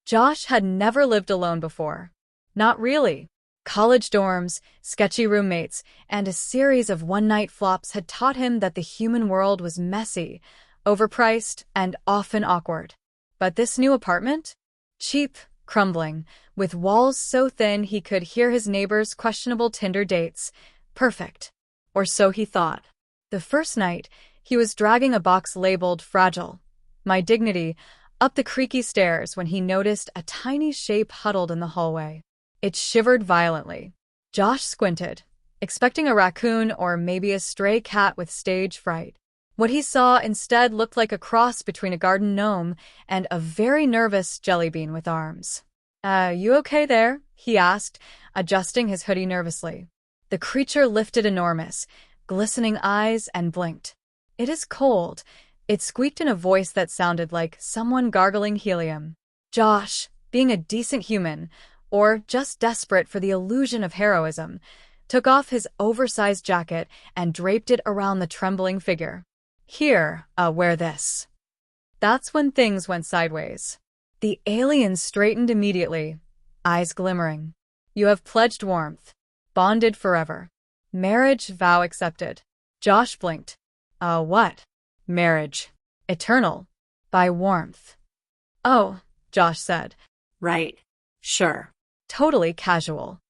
Josh had never lived alone before. Not really. College dorms, sketchy roommates, and a series of one-night flops had taught him that the human world was messy, overpriced, and often awkward. But this new apartment? Cheap, crumbling, with walls so thin he could hear his neighbors' questionable Tinder dates. Perfect. Or so he thought. The first night, he was dragging a box labeled Fragile, My Dignity, up the creaky stairs when he noticed a tiny shape huddled in the hallway. It shivered violently. Josh squinted, expecting a raccoon or maybe a stray cat with stage fright. What he saw instead looked like a cross between a garden gnome and a very nervous jellybean with arms. You okay there?" he asked, adjusting his hoodie nervously. The creature lifted enormous, glistening eyes and blinked. "It is cold," it squeaked in a voice that sounded like someone gargling helium. Josh, being a decent human, or just desperate for the illusion of heroism, took off his oversized jacket and draped it around the trembling figure. "Here, wear this." That's when things went sideways. The alien straightened immediately, eyes glimmering. "You have pledged warmth. Bonded forever. Marriage vow accepted." Josh blinked. What? Marriage. Eternal. By warmth. "Oh," Josh said. Right. Sure. Totally casual.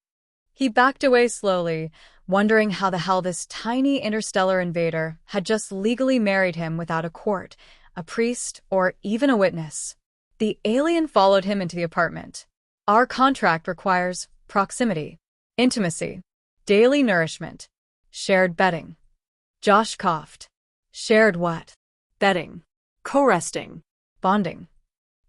He backed away slowly, wondering how the hell this tiny interstellar invader had just legally married him without a court, a priest, or even a witness. The alien followed him into the apartment. "Our contract requires proximity, intimacy, daily nourishment, shared bedding." Josh coughed. Shared what? Bedding. Co-resting. Bonding.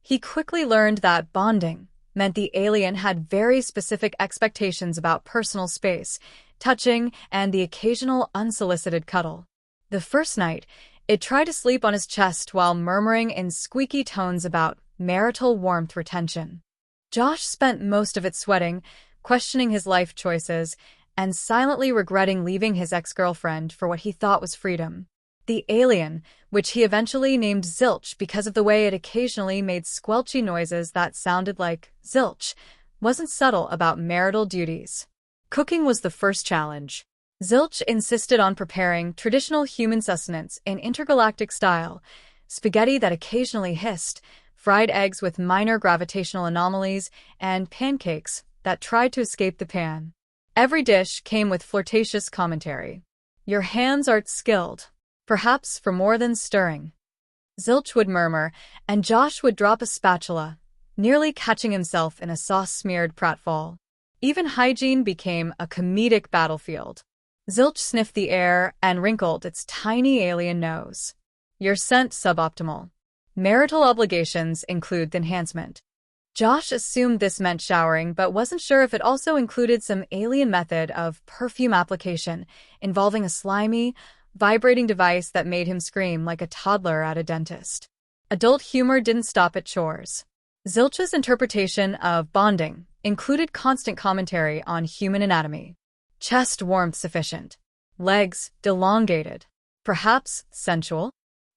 He quickly learned that bonding meant the alien had very specific expectations about personal space, touching, and the occasional unsolicited cuddle. The first night, it tried to sleep on his chest while murmuring in squeaky tones about marital warmth retention. Josh spent most of it sweating, questioning his life choices, and silently regretting leaving his ex-girlfriend for what he thought was freedom. The alien, which he eventually named Zilch because of the way it occasionally made squelchy noises that sounded like zilch, wasn't subtle about marital duties. Cooking was the first challenge. Zilch insisted on preparing traditional human sustenance in intergalactic style, spaghetti that occasionally hissed, fried eggs with minor gravitational anomalies, and pancakes that tried to escape the pan. Every dish came with flirtatious commentary. "Your hands are skilled. Perhaps for more than stirring." Zilch would murmur, and Josh would drop a spatula, nearly catching himself in a sauce-smeared pratfall. Even hygiene became a comedic battlefield. Zilch sniffed the air and wrinkled its tiny alien nose. "Your scent suboptimal. Marital obligations include the enhancement." Josh assumed this meant showering, but wasn't sure if it also included some alien method of perfume application involving a slimy, vibrating device that made him scream like a toddler at a dentist. Adult humor didn't stop at chores. Zilch's interpretation of bonding included constant commentary on human anatomy. Chest warmth sufficient. Legs elongated. Perhaps sensual?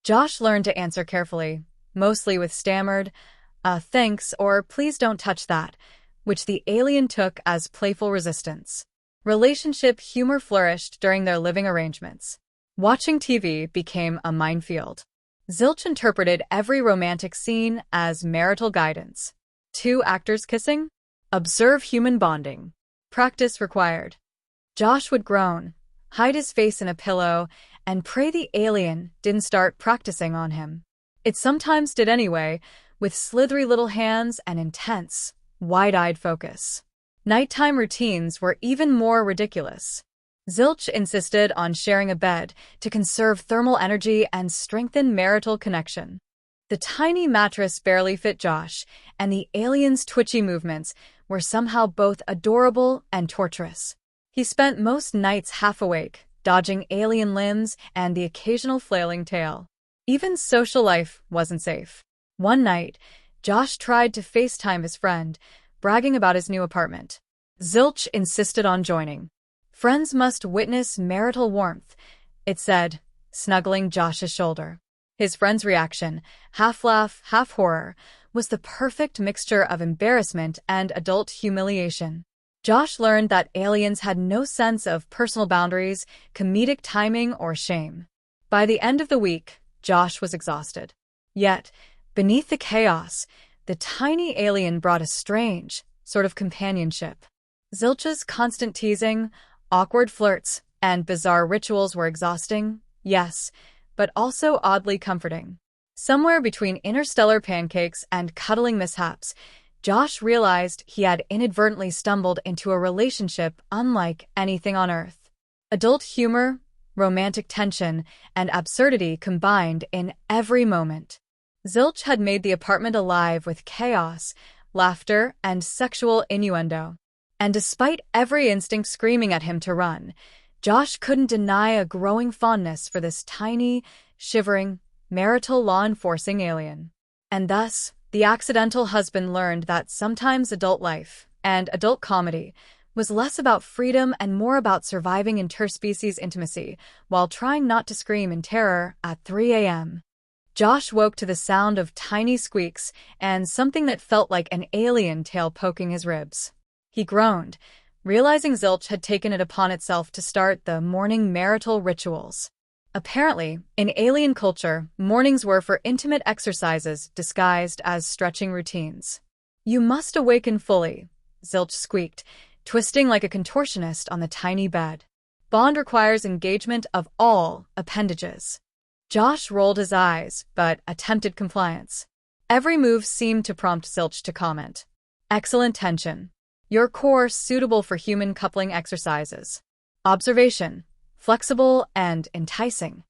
Josh learned to answer carefully, mostly with stammered, thanks or please don't touch that, which the alien took as playful resistance. Relationship humor flourished during their living arrangements. Watching TV became a minefield. Zilch interpreted every romantic scene as marital guidance. Two actors kissing? Observe human bonding. Practice required. Josh would groan, hide his face in a pillow, and pray the alien didn't start practicing on him. It sometimes did anyway, with slithery little hands and intense, wide-eyed focus. Nighttime routines were even more ridiculous. Zilch insisted on sharing a bed to conserve thermal energy and strengthen marital connection. The tiny mattress barely fit Josh, and the alien's twitchy movements were somehow both adorable and torturous. He spent most nights half awake, dodging alien limbs and the occasional flailing tail. Even social life wasn't safe. One night, Josh tried to FaceTime his friend, bragging about his new apartment. Zilch insisted on joining. "Friends must witness marital warmth," it said, snuggling Josh's shoulder. His friend's reaction, half laugh, half horror, was the perfect mixture of embarrassment and adult humiliation. Josh learned that aliens had no sense of personal boundaries, comedic timing, or shame. By the end of the week, Josh was exhausted. Yet, beneath the chaos, the tiny alien brought a strange sort of companionship. Zilch's constant teasing, awkward flirts, and bizarre rituals were exhausting, yes, but also oddly comforting. Somewhere between interstellar pancakes and cuddling mishaps, Josh realized he had inadvertently stumbled into a relationship unlike anything on Earth. Adult humor, romantic tension, and absurdity combined in every moment. Zilch had made the apartment alive with chaos, laughter, and sexual innuendo. And despite every instinct screaming at him to run, Josh couldn't deny a growing fondness for this tiny, shivering, marital law-enforcing alien. And thus, the accidental husband learned that sometimes adult life, and adult comedy, was less about freedom and more about surviving interspecies intimacy while trying not to scream in terror at 3 a.m. Josh woke to the sound of tiny squeaks and something that felt like an alien tail poking his ribs. He groaned, realizing Zilch had taken it upon itself to start the morning marital rituals. Apparently, in alien culture, mornings were for intimate exercises disguised as stretching routines. "You must awaken fully," Zilch squeaked, twisting like a contortionist on the tiny bed. "Bond requires engagement of all appendages." Josh rolled his eyes, but attempted compliance. Every move seemed to prompt Zilch to comment. "Excellent tension. Your core suitable for human coupling exercises. Observation. Flexible and enticing."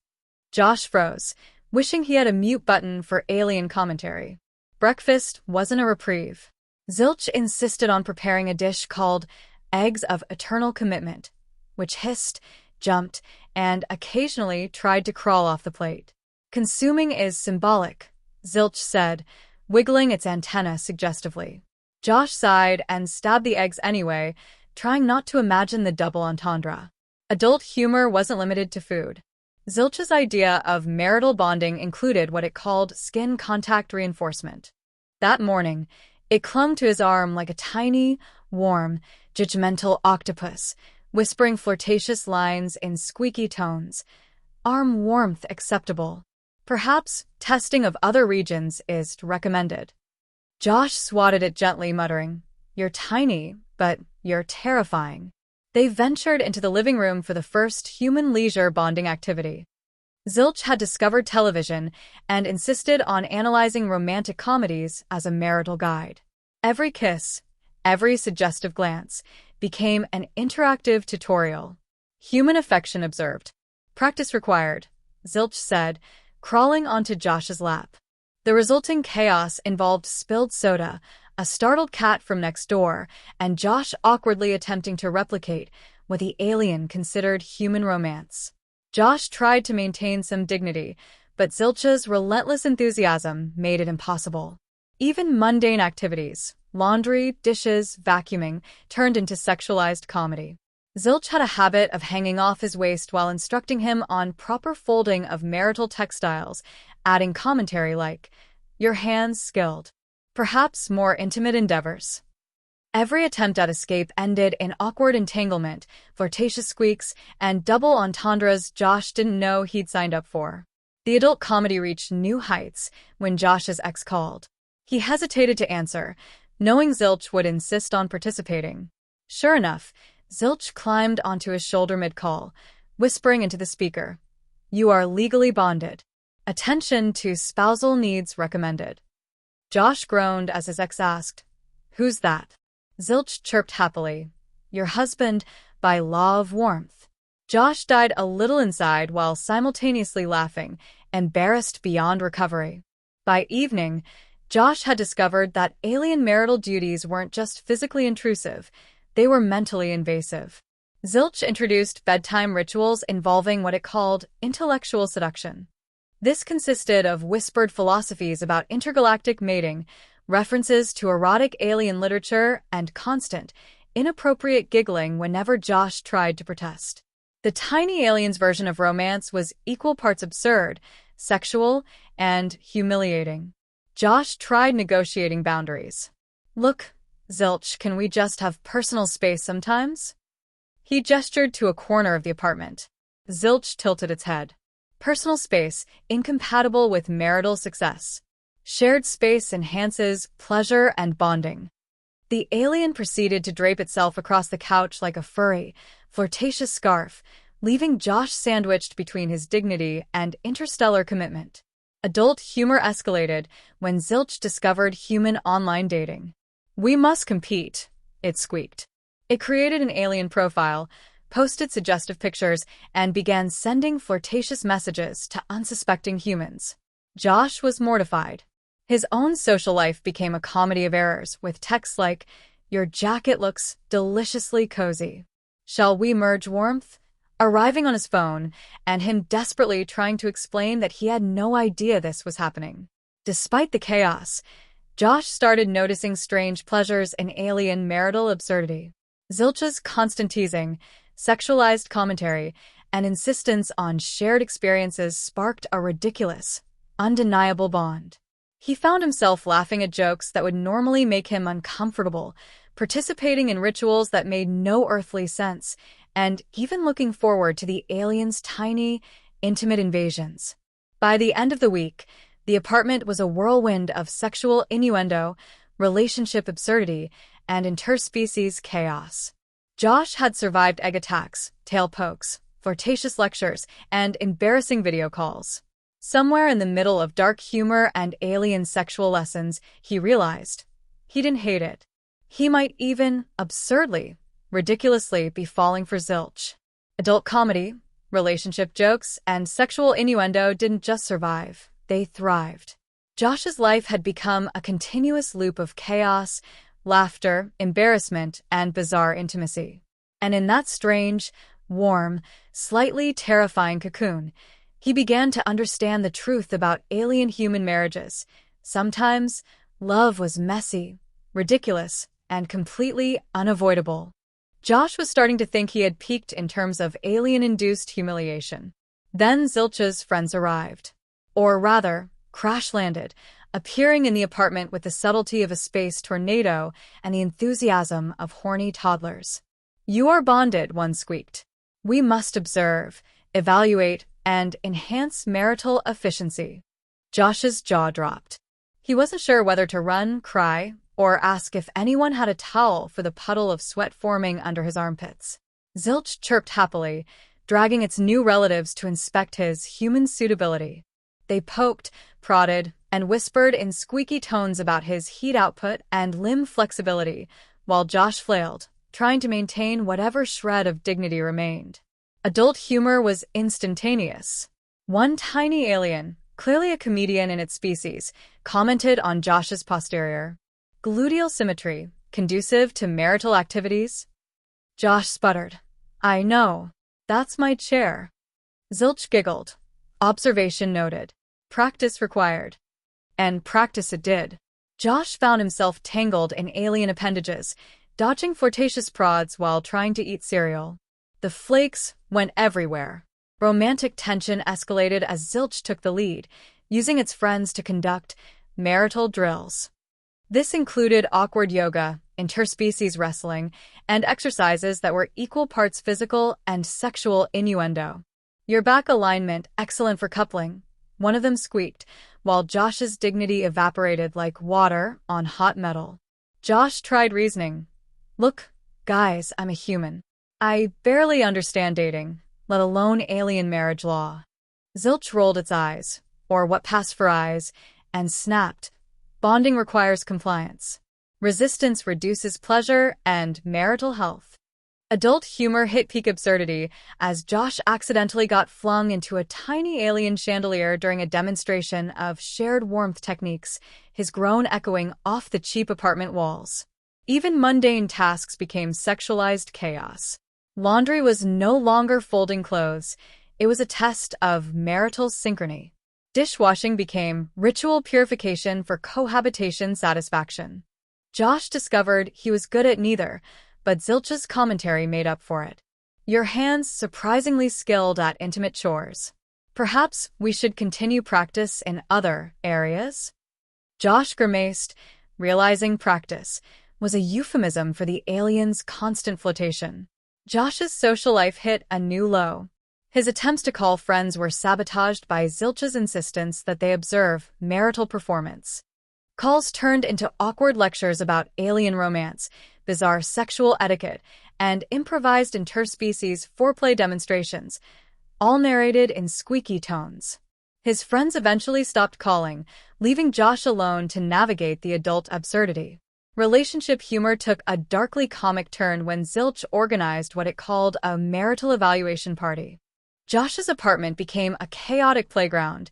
Josh froze, wishing he had a mute button for alien commentary. Breakfast wasn't a reprieve. Zilch insisted on preparing a dish called eggs of eternal commitment, which hissed, jumped, and occasionally tried to crawl off the plate. "Consuming is symbolic," Zilch said, wiggling its antenna suggestively. Josh sighed and stabbed the eggs anyway, trying not to imagine the double entendre. Adult humor wasn't limited to food. Zilch's idea of marital bonding included what it called skin contact reinforcement. That morning, it clung to his arm like a tiny, warm, judgmental octopus, whispering flirtatious lines in squeaky tones. Arm warmth acceptable. Perhaps testing of other regions is recommended. Josh swatted it gently, muttering, "You're tiny, but you're terrifying." They ventured into the living room for the first human leisure bonding activity. Zilch had discovered television and insisted on analyzing romantic comedies as a marital guide. Every kiss, every suggestive glance, became an interactive tutorial. "Human affection observed. Practice required," Zilch said, crawling onto Josh's lap. The resulting chaos involved spilled soda, a startled cat from next door, and Josh awkwardly attempting to replicate what the alien considered human romance. Josh tried to maintain some dignity, but Zilch's relentless enthusiasm made it impossible. Even mundane activities, laundry, dishes, vacuuming, turned into sexualized comedy. Zilch had a habit of hanging off his waist while instructing him on proper folding of marital textiles, adding commentary like, "Your hands skilled." Perhaps more intimate endeavors. Every attempt at escape ended in awkward entanglement, flirtatious squeaks, and double entendres Josh didn't know he'd signed up for. The adult comedy reached new heights when Josh's ex called. He hesitated to answer, knowing Zilch would insist on participating. Sure enough, Zilch climbed onto his shoulder mid-call, whispering into the speaker, "You are legally bonded. Attention to spousal needs recommended." Josh groaned as his ex asked, "Who's that?" Zilch chirped happily, "Your husband, by law of warmth." Josh died a little inside while simultaneously laughing, embarrassed beyond recovery. By evening, Josh had discovered that alien marital duties weren't just physically intrusive, they were mentally invasive. Zilch introduced bedtime rituals involving what it called intellectual seduction. This consisted of whispered philosophies about intergalactic mating, references to erotic alien literature, and constant, inappropriate giggling whenever Josh tried to protest. The tiny alien's version of romance was equal parts absurd, sexual, and humiliating. Josh tried negotiating boundaries. "Look, Zilch, can we just have personal space sometimes?" He gestured to a corner of the apartment. Zilch tilted its head. Personal space, incompatible with marital success. Shared space enhances pleasure and bonding. The alien proceeded to drape itself across the couch like a furry, flirtatious scarf, leaving Josh sandwiched between his dignity and interstellar commitment. Adult humor escalated when Zilch discovered human online dating. "We must compete," it squeaked. It created an alien profile, posted suggestive pictures, and began sending flirtatious messages to unsuspecting humans. Josh was mortified. His own social life became a comedy of errors, with texts like, "Your jacket looks deliciously cozy. Shall we merge warmth?" arriving on his phone, and him desperately trying to explain that he had no idea this was happening. Despite the chaos, Josh started noticing strange pleasures in alien marital absurdity. Zilch's constant teasing, sexualized commentary, and insistence on shared experiences sparked a ridiculous, undeniable bond. He found himself laughing at jokes that would normally make him uncomfortable, participating in rituals that made no earthly sense, and even looking forward to the aliens' tiny, intimate invasions. By the end of the week, the apartment was a whirlwind of sexual innuendo, relationship absurdity, and interspecies chaos. Josh had survived egg attacks, tail pokes, flirtatious lectures, and embarrassing video calls. Somewhere in the middle of dark humor and alien sexual lessons, he realized he didn't hate it. He might even, absurdly, ridiculously, be falling for Zilch. Adult comedy, relationship jokes, and sexual innuendo didn't just survive, they thrived. Josh's life had become a continuous loop of chaos, laughter, embarrassment, and bizarre intimacy. And in that strange, warm, slightly terrifying cocoon, he began to understand the truth about alien-human marriages. Sometimes, love was messy, ridiculous, and completely unavoidable. Josh was starting to think he had peaked in terms of alien-induced humiliation. Then Zilch's friends arrived. Or rather, crash-landed, appearing in the apartment with the subtlety of a space tornado and the enthusiasm of horny toddlers. "You are bonded," one squeaked. "We must observe, evaluate, and enhance marital efficiency." Josh's jaw dropped. He wasn't sure whether to run, cry, or ask if anyone had a towel for the puddle of sweat forming under his armpits. Zilch chirped happily, dragging its new relatives to inspect his human suitability. They poked, prodded, and whispered in squeaky tones about his heat output and limb flexibility, while Josh flailed, trying to maintain whatever shred of dignity remained. Adult humor was instantaneous. One tiny alien, clearly a comedian in its species, commented on Josh's posterior. "Gluteal symmetry, conducive to marital activities?" Josh sputtered. "I know. That's my chair." Zilch giggled. "Observation noted. Practice required." And practice it did. Josh found himself tangled in alien appendages, dodging flirtatious prods while trying to eat cereal. The flakes went everywhere. Romantic tension escalated as Zilch took the lead, using its friends to conduct marital drills. This included awkward yoga, interspecies wrestling, and exercises that were equal parts physical and sexual innuendo. "Your back alignment, excellent for coupling," one of them squeaked, while Josh's dignity evaporated like water on hot metal. Josh tried reasoning. "Look, guys, I'm a human. I barely understand dating, let alone alien marriage law." Zilch rolled its eyes, or what passed for eyes, and snapped. "Bonding requires compliance. Resistance reduces pleasure and marital health." Adult humor hit peak absurdity as Josh accidentally got flung into a tiny alien chandelier during a demonstration of shared warmth techniques, his groan echoing off the cheap apartment walls. Even mundane tasks became sexualized chaos. Laundry was no longer folding clothes, it was a test of marital synchrony. Dishwashing became ritual purification for cohabitation satisfaction. Josh discovered he was good at neither, but Zilch's commentary made up for it. "Your hands surprisingly skilled at intimate chores." Perhaps we should continue practice in other areas? Josh grimaced, realizing practice was a euphemism for the aliens' constant flirtation. Josh's social life hit a new low. His attempts to call friends were sabotaged by Zilch's insistence that they observe marital performance. Calls turned into awkward lectures about alien romance, bizarre sexual etiquette, and improvised interspecies foreplay demonstrations, all narrated in squeaky tones. His friends eventually stopped calling, leaving Josh alone to navigate the adult absurdity. Relationship humor took a darkly comic turn when Zilch organized what it called a marital evaluation party. Josh's apartment became a chaotic playground,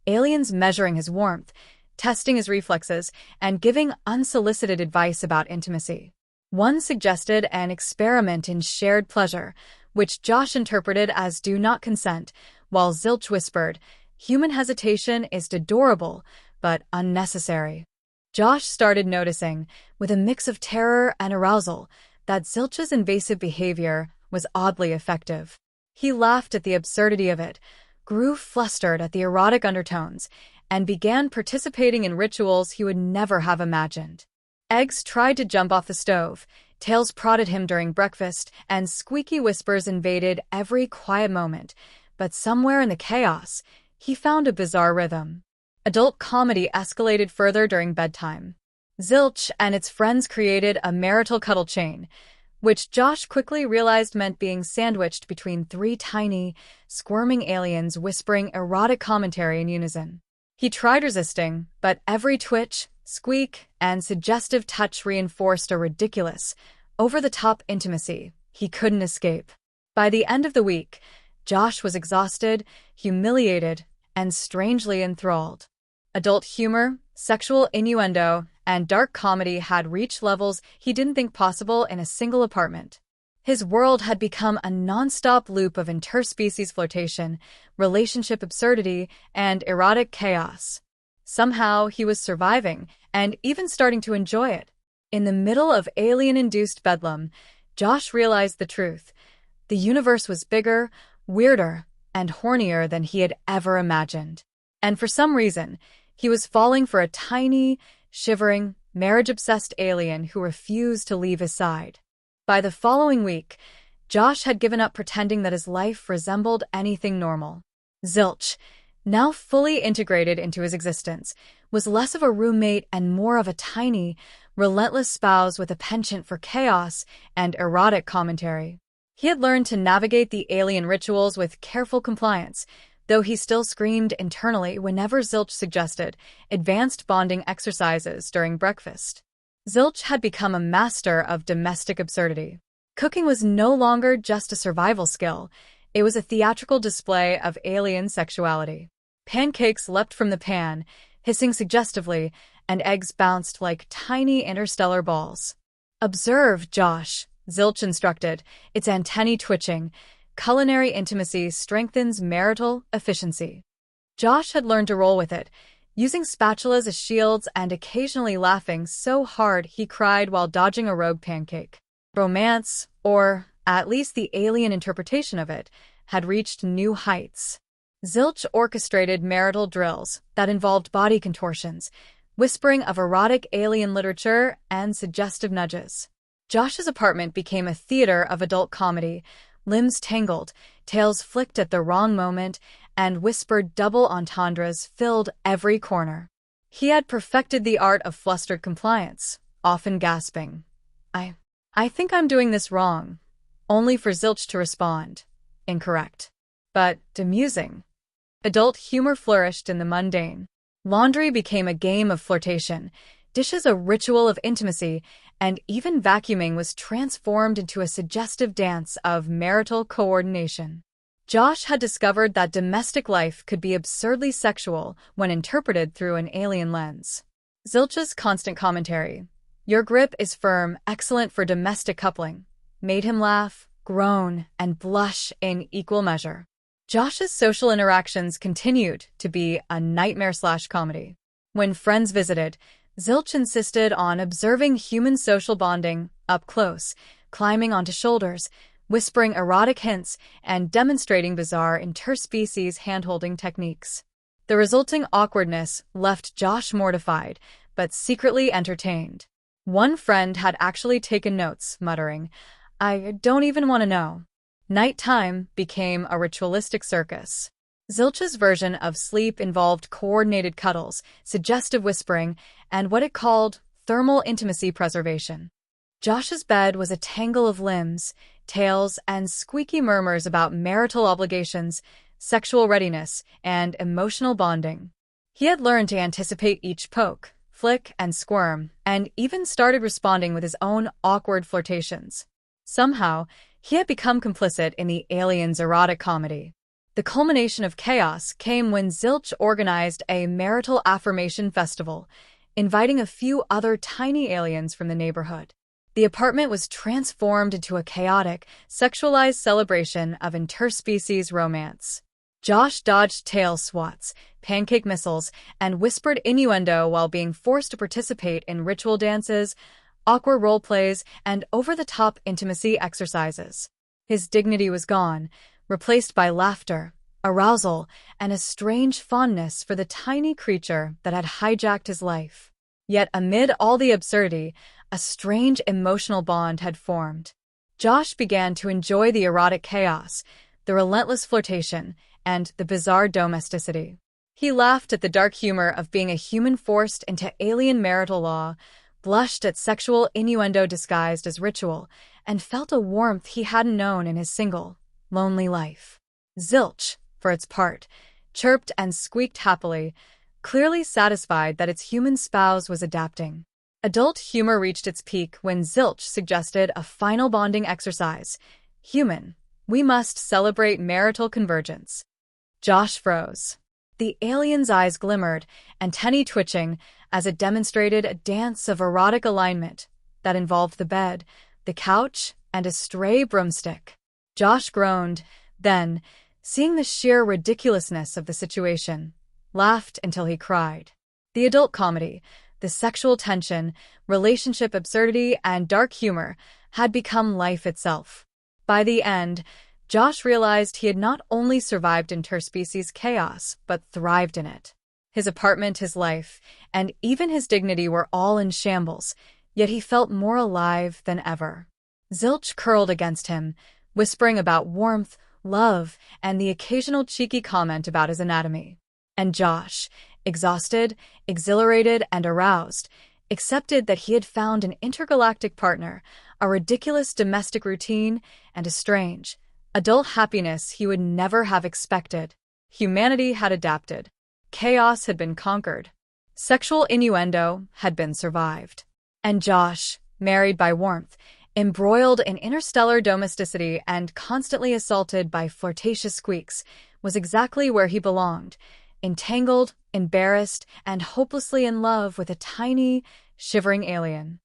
aliens measuring his warmth, testing his reflexes, and giving unsolicited advice about intimacy. One suggested an experiment in shared pleasure, which Josh interpreted as do not consent, while Zilch whispered, "Human hesitation is adorable, but unnecessary." Josh started noticing, with a mix of terror and arousal, that Zilch's invasive behavior was oddly effective. He laughed at the absurdity of it, grew flustered at the erotic undertones, and began participating in rituals he would never have imagined. Eggs tried to jump off the stove, tails prodded him during breakfast, and squeaky whispers invaded every quiet moment. But somewhere in the chaos, he found a bizarre rhythm. Adult comedy escalated further during bedtime. Zilch and its friends created a marital cuddle chain, which Josh quickly realized meant being sandwiched between three tiny, squirming aliens whispering erotic commentary in unison. He tried resisting, but every twitch, squeak, and suggestive touch reinforced a ridiculous, over-the-top intimacy he couldn't escape. By the end of the week, Josh was exhausted, humiliated, and strangely enthralled. Adult humor, sexual innuendo, and dark comedy had reached levels he didn't think possible in a single apartment. His world had become a non-stop loop of interspecies flirtation, relationship absurdity, and erotic chaos. Somehow he was surviving, and even starting to enjoy it. In the middle of alien-induced bedlam, Josh realized the truth. The universe was bigger, weirder, and hornier than he had ever imagined. And for some reason, he was falling for a tiny, shivering, marriage-obsessed alien who refused to leave his side. By the following week, Josh had given up pretending that his life resembled anything normal. Zilch, now fully integrated into his existence, was less of a roommate and more of a tiny, relentless spouse with a penchant for chaos and erotic commentary. He had learned to navigate the alien rituals with careful compliance, though he still screamed internally whenever Zilch suggested advanced bonding exercises during breakfast. Zilch had become a master of domestic absurdity. Cooking was no longer just a survival skill, it was a theatrical display of alien sexuality. Pancakes leapt from the pan, hissing suggestively, and eggs bounced like tiny interstellar balls. "Observe, Josh," Zilch instructed, its antennae twitching. "Culinary intimacy strengthens marital efficiency." Josh had learned to roll with it, using spatulas as shields and occasionally laughing so hard he cried while dodging a rogue pancake. Romance, or at least the alien interpretation of it, had reached new heights. Zilch orchestrated marital drills that involved body contortions, whispering of erotic alien literature, and suggestive nudges. Josh's apartment became a theater of adult comedy, limbs tangled, tails flicked at the wrong moment, and whispered double entendres filled every corner. He had perfected the art of flustered compliance, often gasping, I think I'm doing this wrong," only for Zilch to respond, "Incorrect." But amusing. Adult humor flourished in the mundane. Laundry became a game of flirtation, dishes a ritual of intimacy, and even vacuuming was transformed into a suggestive dance of marital coordination. Josh had discovered that domestic life could be absurdly sexual when interpreted through an alien lens. Zilch's constant commentary, "Your grip is firm, excellent for domestic coupling," made him laugh, groan, and blush in equal measure. Josh's social interactions continued to be a nightmare/comedy. When friends visited, Zilch insisted on observing human social bonding up close, climbing onto shoulders, whispering erotic hints and demonstrating bizarre interspecies hand-holding techniques. The resulting awkwardness left Josh mortified, but secretly entertained. One friend had actually taken notes, muttering, "I don't even want to know." Nighttime became a ritualistic circus. Zilch's version of sleep involved coordinated cuddles, suggestive whispering, and what it called thermal intimacy preservation. Josh's bed was a tangle of limbs, tails, and squeaky murmurs about marital obligations, sexual readiness, and emotional bonding. He had learned to anticipate each poke, flick, and squirm, and even started responding with his own awkward flirtations. Somehow, he had become complicit in the aliens' erotic comedy. The culmination of chaos came when Zilch organized a marital affirmation festival, inviting a few other tiny aliens from the neighborhood. The apartment was transformed into a chaotic, sexualized celebration of interspecies romance. Josh dodged tail swats, pancake missiles, and whispered innuendo while being forced to participate in ritual dances, awkward role plays, and over-the-top intimacy exercises. His dignity was gone, replaced by laughter, arousal, and a strange fondness for the tiny creature that had hijacked his life. Yet amid all the absurdity, a strange emotional bond had formed. Josh began to enjoy the erotic chaos, the relentless flirtation, and the bizarre domesticity. He laughed at the dark humor of being a human forced into alien marital law, blushed at sexual innuendo disguised as ritual, and felt a warmth he hadn't known in his single, lonely life. Zilch, for its part, chirped and squeaked happily, clearly satisfied that its human spouse was adapting. Adult humor reached its peak when Zilch suggested a final bonding exercise. "Human, we must celebrate marital convergence." Josh froze. The alien's eyes glimmered, antennae twitching, as it demonstrated a dance of erotic alignment that involved the bed, the couch, and a stray broomstick. Josh groaned, then, seeing the sheer ridiculousness of the situation, laughed until he cried. The adult comedy, the sexual tension, relationship absurdity, and dark humor had become life itself. By the end, Josh realized he had not only survived interspecies chaos, but thrived in it. His apartment, his life, and even his dignity were all in shambles, yet he felt more alive than ever. Zilch curled against him, whispering about warmth, love, and the occasional cheeky comment about his anatomy. And Josh, exhausted, exhilarated, and aroused, accepted that he had found an intergalactic partner, a ridiculous domestic routine, and a strange, adult happiness he would never have expected. Humanity had adapted. Chaos had been conquered. Sexual innuendo had been survived. And Josh, married by warmth, embroiled in interstellar domesticity and constantly assaulted by flirtatious squeaks, was exactly where he belonged, entangled, embarrassed, and hopelessly in love with a tiny, shivering alien.